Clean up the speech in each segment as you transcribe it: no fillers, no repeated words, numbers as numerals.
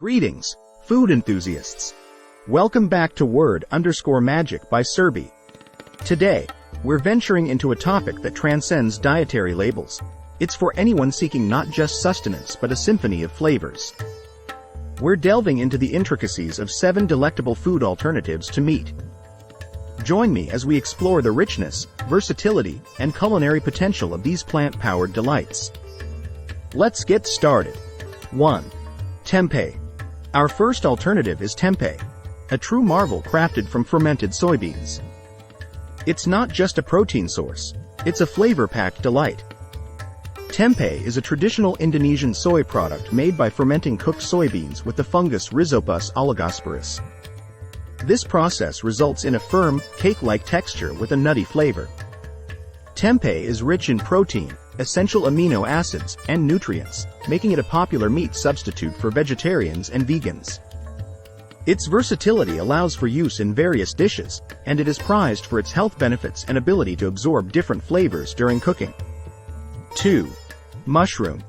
Greetings, food enthusiasts. Welcome back to Word_Magic by Surbhi. Today, we're venturing into a topic that transcends dietary labels. It's for anyone seeking not just sustenance but a symphony of flavors. We're delving into the intricacies of 7 delectable food alternatives to meat. Join me as we explore the richness, versatility, and culinary potential of these plant-powered delights. Let's get started. 1. Tempe. Our first alternative is tempeh, a true marvel crafted from fermented soybeans. It's not just a protein source, it's a flavor-packed delight. Tempeh is a traditional Indonesian soy product made by fermenting cooked soybeans with the fungus Rhizopus oligosporus. This process results in a firm, cake-like texture with a nutty flavor. Tempeh is rich in protein, essential amino acids, and nutrients, making it a popular meat substitute for vegetarians and vegans. Its versatility allows for use in various dishes, and it is prized for its health benefits and ability to absorb different flavors during cooking. 2. Mushroom.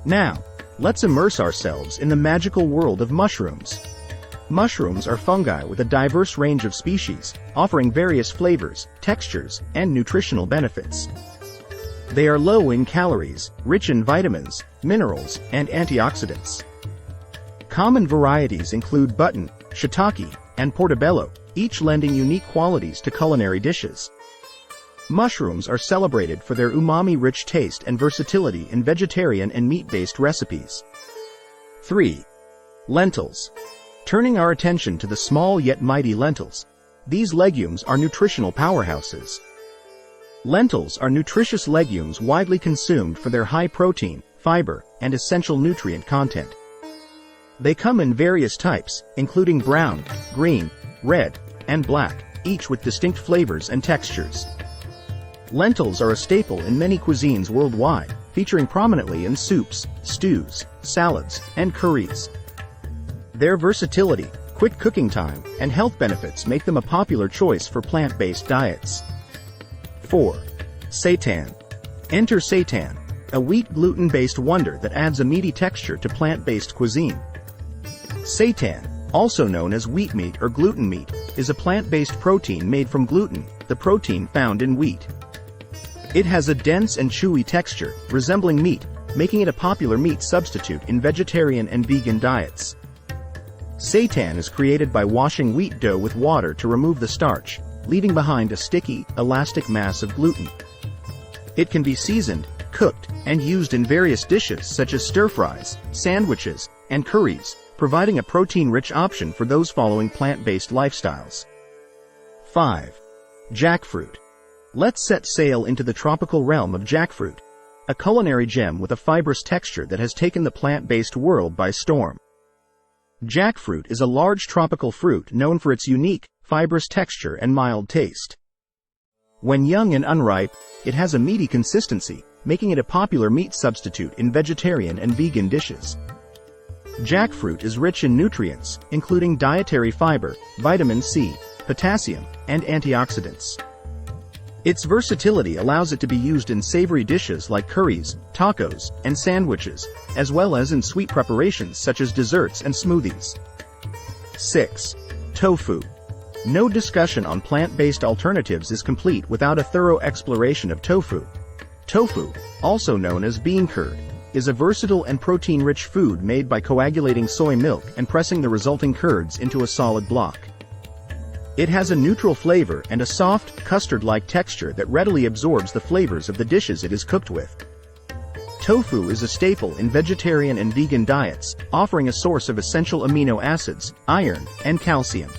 Now, let's immerse ourselves in the magical world of mushrooms. Mushrooms are fungi with a diverse range of species, offering various flavors, textures, and nutritional benefits. They are low in calories, rich in vitamins, minerals, and antioxidants. Common varieties include button, shiitake, and portobello, each lending unique qualities to culinary dishes. Mushrooms are celebrated for their umami-rich taste and versatility in vegetarian and meat-based recipes. 3. Lentils. Turning our attention to the small yet mighty lentils, these legumes are nutritional powerhouses. Lentils are nutritious legumes widely consumed for their high protein, fiber, and essential nutrient content. They come in various types, including brown, green, red, and black, each with distinct flavors and textures. Lentils are a staple in many cuisines worldwide, featuring prominently in soups, stews, salads, and curries. Their versatility, quick cooking time, and health benefits make them a popular choice for plant-based diets. 4. Seitan. Enter seitan, a wheat gluten-based wonder that adds a meaty texture to plant-based cuisine. Seitan, also known as wheat meat or gluten meat, is a plant-based protein made from gluten, the protein found in wheat. It has a dense and chewy texture, resembling meat, making it a popular meat substitute in vegetarian and vegan diets. Seitan is created by washing wheat dough with water to remove the starch, leaving behind a sticky, elastic mass of gluten. It can be seasoned, cooked, and used in various dishes such as stir-fries, sandwiches, and curries, providing a protein-rich option for those following plant-based lifestyles. 5. Jackfruit. Let's set sail into the tropical realm of jackfruit, a culinary gem with a fibrous texture that has taken the plant-based world by storm. Jackfruit is a large tropical fruit known for its unique, fibrous texture and mild taste. When young and unripe, it has a meaty consistency, making it a popular meat substitute in vegetarian and vegan dishes. Jackfruit is rich in nutrients, including dietary fiber, vitamin C, potassium, and antioxidants. Its versatility allows it to be used in savory dishes like curries, tacos, and sandwiches, as well as in sweet preparations such as desserts and smoothies. 6. Tofu. No discussion on plant-based alternatives is complete without a thorough exploration of tofu. Tofu, also known as bean curd, is a versatile and protein-rich food made by coagulating soy milk and pressing the resulting curds into a solid block. It has a neutral flavor and a soft, custard-like texture that readily absorbs the flavors of the dishes it is cooked with. Tofu is a staple in vegetarian and vegan diets, offering a source of essential amino acids, iron, and calcium.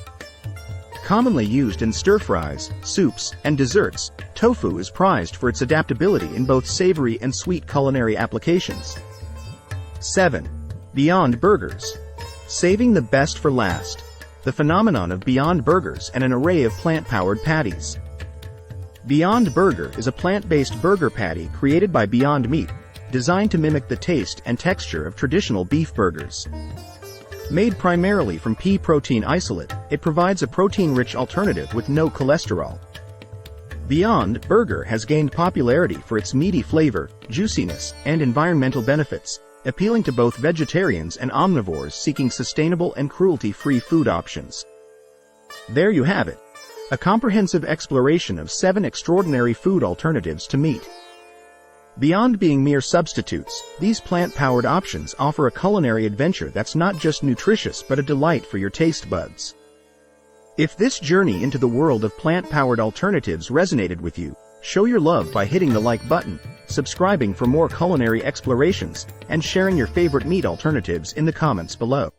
Commonly used in stir-fries, soups, and desserts, tofu is prized for its adaptability in both savory and sweet culinary applications. 7. Beyond Burgers. Saving the best for last. The phenomenon of Beyond Burgers and an array of plant-powered patties. Beyond Burger is a plant-based burger patty created by Beyond Meat, designed to mimic the taste and texture of traditional beef burgers. Made primarily from pea protein isolate, it provides a protein-rich alternative with no cholesterol. Beyond Burger has gained popularity for its meaty flavor, juiciness, and environmental benefits, appealing to both vegetarians and omnivores seeking sustainable and cruelty-free food options. There you have it, a comprehensive exploration of 7 extraordinary food alternatives to meat. Beyond being mere substitutes, these plant-powered options offer a culinary adventure that's not just nutritious but a delight for your taste buds. If this journey into the world of plant-powered alternatives resonated with you, show your love by hitting the like button, subscribing for more culinary explorations, and sharing your favorite meat alternatives in the comments below.